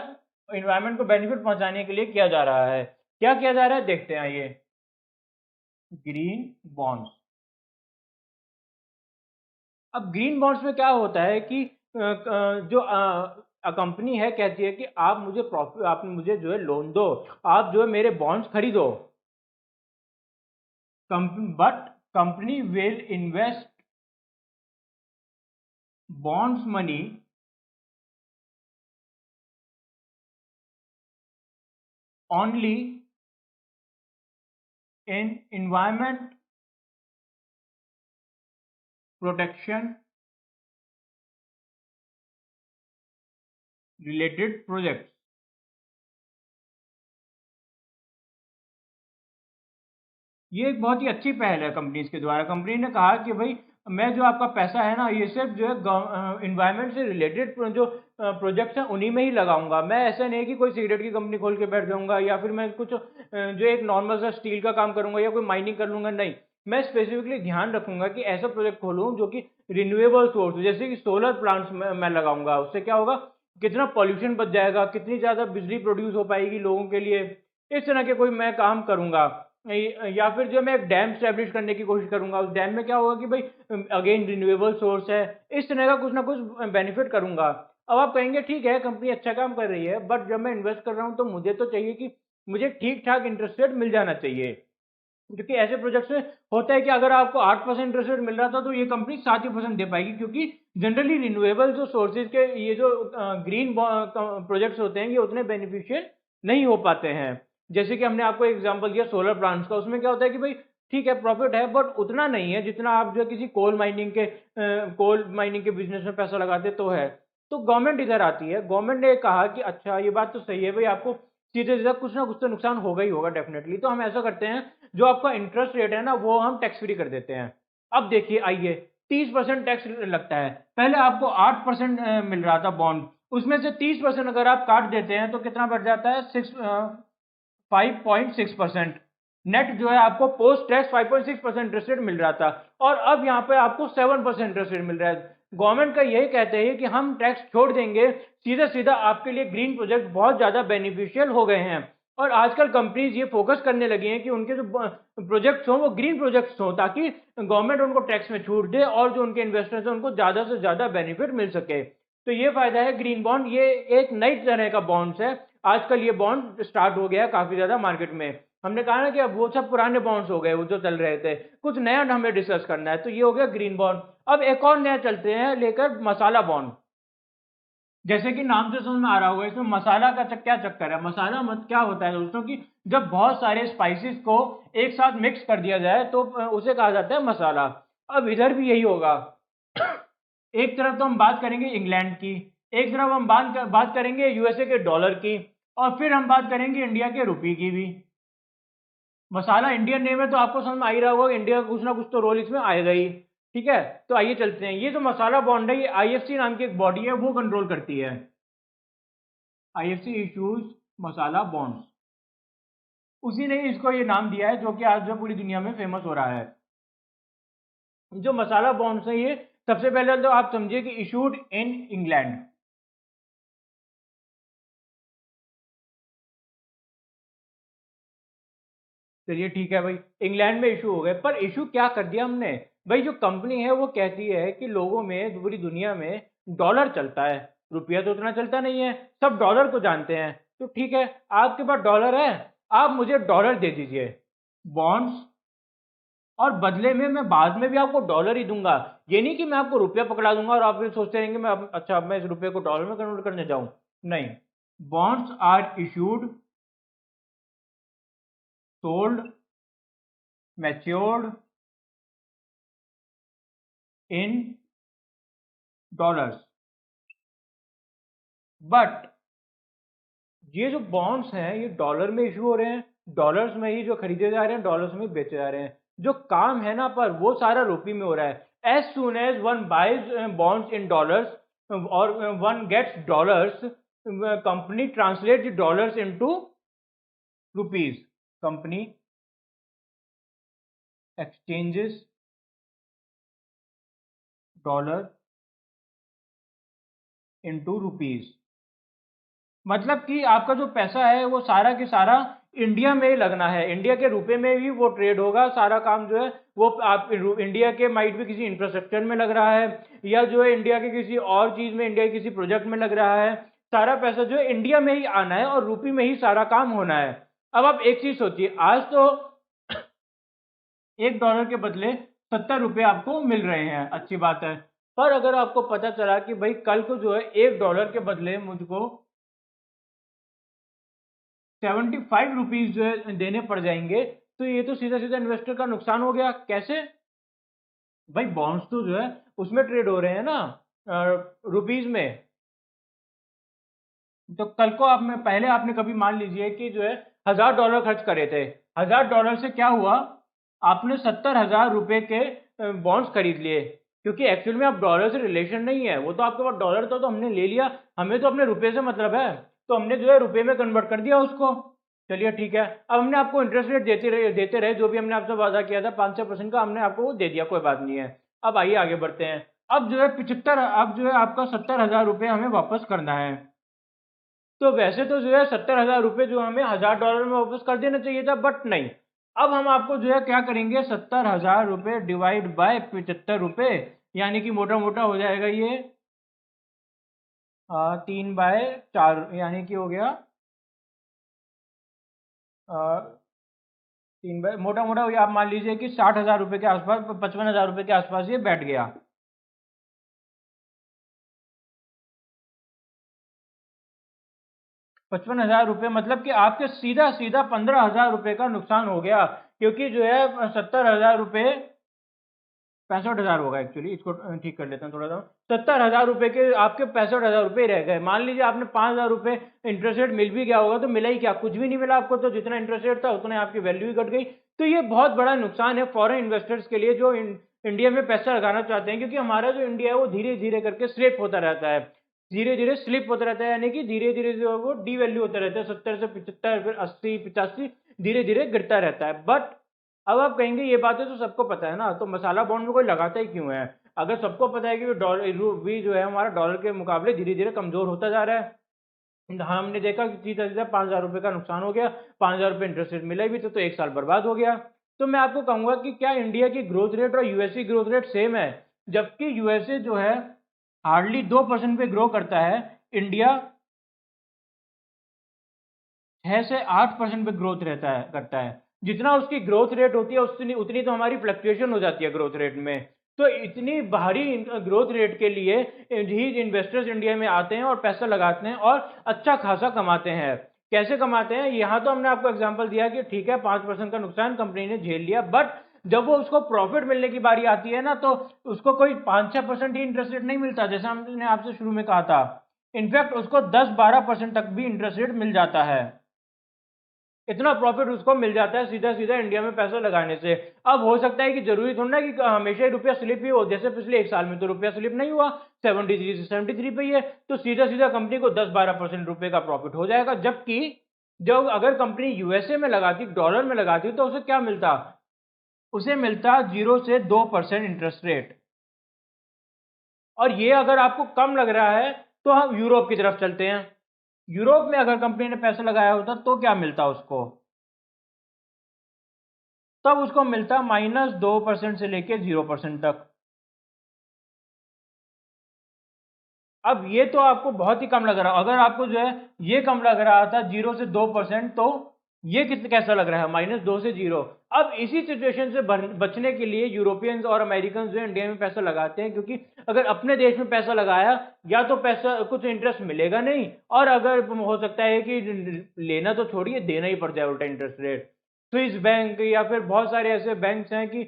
इन्वायरमेंट को बेनिफिट पहुंचाने के लिए किया जा रहा है। क्या किया जा रहा है देखते हैं ये, ग्रीन बॉन्ड्स। अब ग्रीन बॉन्ड्स में क्या होता है कि जो कंपनी है कहती है कि आप मुझे प्रॉफिट, आप मुझे जो है लोन दो, आप जो है मेरे बॉन्ड्स खरीदो, but company will invest bonds money only in environment protection related projects। ये एक बहुत ही अच्छी पहल है कंपनीज के द्वारा। कंपनी ने कहा कि भाई मैं जो आपका पैसा है ना ये सिर्फ जो है इन्वायरमेंट से रिलेटेड जो प्रोजेक्ट्स हैं उन्हीं में ही लगाऊंगा। मैं ऐसा नहीं कि कोई सिगरेट की कंपनी खोल के बैठ जाऊंगा, या फिर मैं कुछ जो एक नॉर्मल सा स्टील का काम करूंगा या कोई माइनिंग कर लूंगा, नहीं। मैं स्पेसिफिकली ध्यान रखूंगा कि ऐसा प्रोजेक्ट खोलूं जो कि रिन्यूएबल सोर्स, जैसे कि सोलर प्लांट्स में मैं लगाऊंगा। उससे क्या होगा, कितना पॉल्यूशन बच जाएगा, कितनी ज्यादा बिजली प्रोड्यूस हो पाएगी लोगों के लिए। इस तरह के कोई मैं काम करूंगा। या फिर जो मैं एक डैम स्टैब्लिश करने की कोशिश करूंगा, उस डैम में क्या होगा कि भाई अगेन रिन्यूएबल सोर्स है, इस तरह का कुछ ना कुछ बेनिफिट करूंगा। अब आप कहेंगे ठीक है कंपनी अच्छा काम कर रही है, बट जब मैं इन्वेस्ट कर रहा हूं तो मुझे तो चाहिए कि मुझे ठीक ठाक इंटरेस्ट रेट मिल जाना चाहिए। क्योंकि ऐसे प्रोजेक्ट्स में होता है कि अगर आपको 8% इंटरेस्ट रेट मिल रहा था तो ये कंपनी 7% दे पाएगी, क्योंकि जनरली रिन्यूएबल जो सोर्सेज के ये जो ग्रीन प्रोजेक्ट्स होते हैं ये उतने बेनिफिशियल नहीं हो पाते हैं। जैसे कि हमने आपको एग्जांपल दिया सोलर प्लांट्स का, उसमें क्या होता है कि भाई ठीक है प्रॉफिट है, बट उतना नहीं है जितना आप जो किसी कोल माइनिंग के बिजनेस में पैसा लगाते तो है। तो गवर्नमेंट इधर आती है, गवर्नमेंट ने कहा कि अच्छा ये बात तो सही है भाई, आपको सीधे सीधा कुछ ना कुछ तो नुकसान होगा ही होगा डेफिनेटली, तो हम ऐसा करते हैं जो आपका इंटरेस्ट रेट है ना वो हम टैक्स फ्री कर देते हैं। अब देखिए आइए, 30% टैक्स लगता है, पहले आपको 8% मिल रहा था बॉन्ड, उसमें से 30% अगर आप काट देते हैं तो कितना बढ़ जाता है 5.6%। नेट जो है आपको पोस्ट टैक्स 5.6% इंटरेस्ट रेट मिल रहा था, और अब यहाँ पे आपको 7% इंटरेस्ट रेट मिल रहा है। गवर्नमेंट का यही कहते हैं कि हम टैक्स छोड़ देंगे, सीधा सीधा आपके लिए ग्रीन प्रोजेक्ट बहुत ज्यादा बेनिफिशियल हो गए हैं। और आजकल कंपनीज ये फोकस करने लगी हैं कि उनके जो प्रोजेक्ट्स हों वो ग्रीन प्रोजेक्ट्स हों, ताकि गवर्नमेंट उनको टैक्स में छूट दे और जो उनके इन्वेस्टर्स हैं उनको ज्यादा से ज्यादा बेनिफिट मिल सके। तो ये फायदा है ग्रीन बॉन्ड, ये एक नई तरह का बॉन्ड्स है। आजकल ये बॉन्ड स्टार्ट हो गया है काफी ज्यादा मार्केट में। हमने कहा ना कि अब वो सब पुराने बॉन्ड्स हो गए वो जो चल रहे थे, कुछ नया हमें डिस्कस करना है, तो ये हो गया ग्रीन बॉन्ड। अब एक और नया चलते हैं लेकर, मसाला बॉन्ड। जैसे कि नाम से समझ में आ रहा होगा इसमें मसाला का क्या चक्कर है। मसाला मत क्या होता है दोस्तों कि जब बहुत सारे स्पाइसेस को एक साथ मिक्स कर दिया जाए तो उसे कहा जाता है मसाला। अब इधर भी यही होगा। एक तरफ तो हम बात करेंगे इंग्लैंड की, एक तरफ हम बात करेंगे यूएसए के डॉलर की, और फिर हम बात करेंगे इंडिया के रुपये की भी। मसाला इंडियन नेम है तो आपको समझ में आ ही रहा होगा कि इंडिया का कुछ ना कुछ तो रोल इसमें आएगा ही। ठीक है, तो आइए चलते हैं। ये जो मसाला बॉन्ड है ये आईएफसी नाम की एक बॉडी है वो कंट्रोल करती है। आईएफसी इश्यूज मसाला बॉन्ड्स, उसी ने इसको ये नाम दिया है जो कि आज जो पूरी दुनिया में फेमस हो रहा है। जो मसाला बॉन्ड्स है ये सबसे पहले तो आप समझिए कि इशूड इन इंग्लैंड। चलिए ठीक है भाई, इंग्लैंड में इशू हो गए, पर इशू क्या कर दिया हमने, भाई जो कंपनी है वो कहती है कि लोगों में, पूरी दुनिया में डॉलर चलता है, रुपया तो उतना चलता नहीं है, सब डॉलर को जानते हैं। तो ठीक है, आपके पास डॉलर है, आप मुझे डॉलर दे दीजिए, बॉन्ड्स, और बदले में मैं बाद में भी आपको डॉलर ही दूंगा। ये नहीं कि मैं आपको रुपया पकड़ा दूंगा और आप भी सोचते रहेंगे मैं अच्छा अब मैं इस रुपये को डॉलर में कन्वर्ट करने जाऊं। नहीं, bonds are issued, sold, matured in dollars, but ये जो बॉन्ड्स हैं ये डॉलर में इशू हो रहे हैं, डॉलर्स में ही जो खरीदे जा रहे हैं, डॉलर्स में ही बेचे जा रहे हैं। जो काम है ना पर वो सारा रुपये में हो रहा है। As soon as one buys bonds in dollars और one gets dollars, company translate dollars into rupees, company exchanges dollar into rupees. मतलब कि आपका जो पैसा है वो सारा की सारा इंडिया में ही लगना है, इंडिया के रुपए में ही वो ट्रेड होगा, सारा काम जो है वो आप इंडिया के माइट भी किसी इंफ्रास्ट्रक्चर में लग रहा है, या जो है इंडिया के किसी और चीज में, इंडिया के किसी प्रोजेक्ट में लग रहा है। सारा पैसा जो है इंडिया में ही आना है और रुपये में ही सारा काम होना है। अब आप एक चीज सोचिए, आज तो $1 के बदले 70 रुपये आपको मिल रहे हैं, अच्छी बात है। पर अगर आपको पता चला कि भाई कल को जो है $1 के बदले मुझको 75 रुपीज जो है देने पड़ जाएंगे, तो ये तो सीधा सीधा इन्वेस्टर का नुकसान हो गया। कैसे? भाई बॉन्ड्स तो जो है उसमें ट्रेड हो रहे हैं ना, रुपीज में। तो कल को आप में पहले आपने कभी मान लीजिए कि जो है $1000 खर्च करे थे, $1000 से क्या हुआ, आपने 70,000 रुपए के बॉन्ड्स खरीद लिए, क्योंकि एक्चुअल में आप डॉलर से रिलेशन नहीं है, वो तो आपके पास डॉलर था तो हमने ले लिया, हमें तो अपने रुपए से मतलब है, तो हमने जो है रुपए में कन्वर्ट कर दिया उसको। चलिए ठीक है, अब हमने आपको इंटरेस्ट रेट देते रहे, जो भी हमने आपसे वादा किया था 5-6% का, हमने आपको वो दे दिया, कोई बात नहीं है। अब आइए आगे बढ़ते हैं। अब जो है 75, अब जो है आपका 70,000 रुपये हमें वापस करना है। तो वैसे तो जो है 70,000 रुपये जो हमें $1000 में वापस कर देना चाहिए था, बट नहीं। अब हम आपको जो है क्या करेंगे, 70,000 रुपये डिवाइड बाय 75 रुपये, यानी कि मोटा मोटा हो जाएगा ये 3/4, यानी कि हो गया 3 बाय, मोटा मोटा आप मान लीजिए कि 60,000 रुपये के आसपास, 55,000 रुपये के आसपास ये बैठ गया। 55,000 रुपये मतलब कि आपके सीधा सीधा 15,000 रुपये का नुकसान हो गया, क्योंकि जो है 70,000 रुपये, 65,000 होगा एक्चुअली, इसको ठीक कर लेते हैं थोड़ा सा। 70,000 रुपये के आपके 65,000 रुपये रह गए। मान लीजिए आपने 5,000 रुपये इंटरेस्ट रेट मिल भी गया होगा, तो मिला ही क्या, कुछ भी नहीं मिला आपको, तो जितना इंटरेस्ट रेट था उतने आपकी वैल्यू ही घट गई। तो ये बहुत बड़ा नुकसान है फॉरेन इन्वेस्टर्स के लिए, जो इंडिया में पैसा लगाना चाहते हैं, क्योंकि हमारा जो इंडिया है वो धीरे धीरे करके स्लिप होता रहता है, धीरे धीरे स्लिप होता रहता है, यानी कि धीरे धीरे जो है वो डी वैल्यू होता रहता है, 70 से 75, फिर 80, 85, धीरे धीरे गिरता रहता है। बट अब आप कहेंगे ये बातें तो सबको पता है ना, तो मसाला बॉन्ड में कोई लगाता ही क्यों है? अगर सबको पता है कि डॉलर भी जो है हमारा डॉलर के मुकाबले धीरे धीरे कमजोर होता जा रहा है, हमने देखा कि सीधा सीधा 5,000 रुपये का नुकसान हो गया, 5,000 रुपये इंटरेस्ट रेट मिला भी तो 1 साल बर्बाद हो गया। तो मैं आपको कहूंगा कि क्या इंडिया की ग्रोथ रेट और यूएसए ग्रोथ रेट सेम है? जबकि यूएसए जो है हार्डली 2% पे ग्रो करता है, इंडिया 6 से 8% पे ग्रोथ करता है। जितना उसकी ग्रोथ रेट होती है उतनी उतनी तो हमारी फ्लक्चुएशन हो जाती है ग्रोथ रेट में। तो इतनी भारी ग्रोथ रेट के लिए ही इन्वेस्टर्स इंडिया में आते हैं और पैसा लगाते हैं और अच्छा खासा कमाते हैं। कैसे कमाते हैं? यहाँ तो हमने आपको एग्जांपल दिया कि ठीक है 5% का नुकसान कंपनी ने झेल लिया, बट जब वो उसको प्रॉफिट मिलने की बारी आती है ना, तो उसको कोई 5-6% ही इंटरेस्ट रेट नहीं मिलता, जैसा हमने आपसे शुरू में कहा था। इनफैक्ट उसको 10-12% तक भी इंटरेस्ट रेट मिल जाता है। इतना प्रॉफिट उसको मिल जाता है सीधा सीधा इंडिया में पैसा लगाने से। अब हो सकता है कि जरूरी थोड़ा ना कि हमेशा ही रुपया स्लिप ही हो, जैसे पिछले 1 साल में तो रुपया स्लिप नहीं हुआ, 73 से 73 पे ही है, तो सीधा सीधा कंपनी को 10-12% रुपए का प्रॉफिट हो जाएगा। जबकि जब अगर कंपनी यूएसए में लगाती, डॉलर में लगाती, तो उसे क्या मिलता? उसे मिलता 0 से 2% इंटरेस्ट रेट। और ये अगर आपको कम लग रहा है तो हम यूरोप की तरफ चलते हैं। यूरोप में अगर कंपनी ने पैसा लगाया होता तो क्या मिलता उसको? तब उसको मिलता है -2% से लेके 0% तक। अब ये तो आपको बहुत ही कम लग रहा है। अगर आपको जो है ये कम लग रहा था 0 से 2%, तो ये कितना कैसा लग रहा है, -2 से 0। अब इसी सिचुएशन से बचने के लिए यूरोपियंस और अमेरिकन जो है इंडिया में पैसा लगाते हैं, क्योंकि अगर अपने देश में पैसा लगाया, या तो पैसा कुछ इंटरेस्ट मिलेगा नहीं, और अगर हो सकता है कि लेना तो छोड़िए, देना ही पड़ जाए उल्टा इंटरेस्ट रेट। स्विस बैंक या फिर बहुत सारे ऐसे बैंक्स हैं कि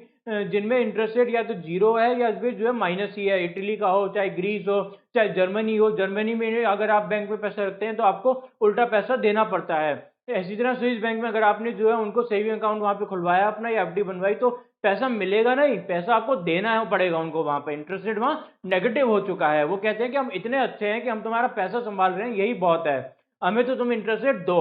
जिनमें इंटरेस्ट रेट या तो जीरो है या फिर जो है माइनस ही है। इटली का हो, चाहे ग्रीस हो, चाहे जर्मनी हो। जर्मनी में अगर आप बैंक में पैसा रखते हैं तो आपको उल्टा पैसा देना पड़ता है। इसी तरह स्विस बैंक में अगर आपने जो है उनको सेविंग अकाउंट वहां पे खुलवाया अपना, या एफडी बनवाई, तो पैसा मिलेगा नहीं, पैसा आपको देना है पड़ेगा उनको। वहां पे इंटरेस्ट रेट वहां नेगेटिव हो चुका है। वो कहते हैं कि हम इतने अच्छे हैं कि हम तुम्हारा पैसा संभाल रहे हैं, यही बहुत है, हमें तो तुम इंटरेस्ट रेट दो।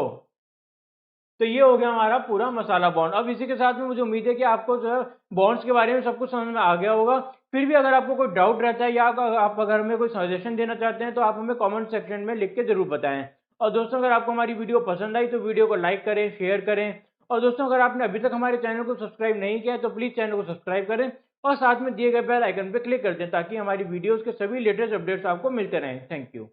तो ये हो गया हमारा पूरा मसाला बॉन्ड। अब इसी के साथ में मुझे उम्मीद है कि आपको जो है बॉन्ड्स के बारे में सब कुछ समझ में आ गया होगा। फिर भी अगर आपको कोई डाउट रहता है, या आप अगर हमें कोई सजेशन देना चाहते हैं, तो आप हमें कमेंट सेक्शन में लिख के जरूर बताएं। और दोस्तों, अगर आपको हमारी वीडियो पसंद आई तो वीडियो को लाइक करें, शेयर करें। और दोस्तों, अगर आपने अभी तक हमारे चैनल को सब्सक्राइब नहीं किया है तो प्लीज़ चैनल को सब्सक्राइब करें, और साथ में दिए गए बेल आइकन पर क्लिक कर दें, ताकि हमारी वीडियोज़ के सभी लेटेस्ट अपडेट्स आपको मिलते रहें। Thank you.